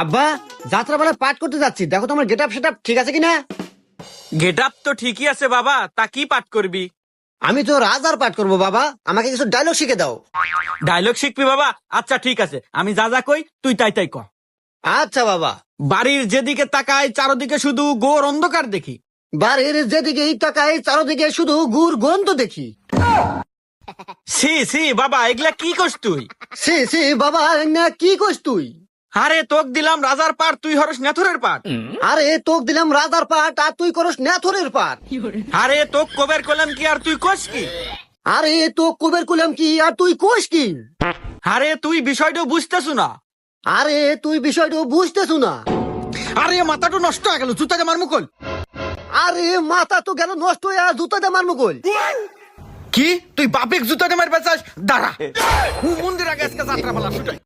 আব্বা, যাত্রা বেলা পাঠ করতে যাচ্ছি, দেখো তোমার গেট আপ সেট আপ ঠিক আছে কিনা। গেট আপ তো ঠিকই আছে বাবা, তা কি পাঠ করবি? আমি তো রাজার পাঠ করবো বাবা, আমাকে কিছু ডায়লগ শিখে দাও। ডায়লগ শিখবি বাবা? আচ্ছা ঠিক আছে, আমি যা যা কই তুই তাই তাই ক। আচ্ছা বাবা। বাড়ির যেদিকে তাকাই চারদিকে শুধু ঘোর অন্ধকার দেখি। বাড়ির যেদিকে তাকাই চারদিকে শুধু গুড় গন্ধ দেখি। সি সি বাবা, এগুলা কি করছ তুই? সি সি বাবা, না কি কইস তুই? আরে তোক দিলাম রাজার পাঠ, তুই হরস নেথুরের পাঠ। আরে তোক দিলাম রাজার পাঠ আর তুই করস নেথরের পাঠ। আরে তোক কবের কলাম কি আর তুই কস কি? আরে তো কুবের কুলাম কি আর তুই কোষ কি? আরে তুই বিষয়টা বুঝতেছু না। আরে তুই বিষয়টা বুঝতেছু না। আরে মাথাটা নষ্ট হয়ে গেল, জুতাতে মার মুকল। আরে মাথা তো গেল নষ্ট হয়ে আর জুতা দিয়ে মারমু কই? কি তুই বাপেক জুতাতে মারবে চাস? দাঁড়া, মন্দির আগে আজকে যাত্রা পালা শুটাই।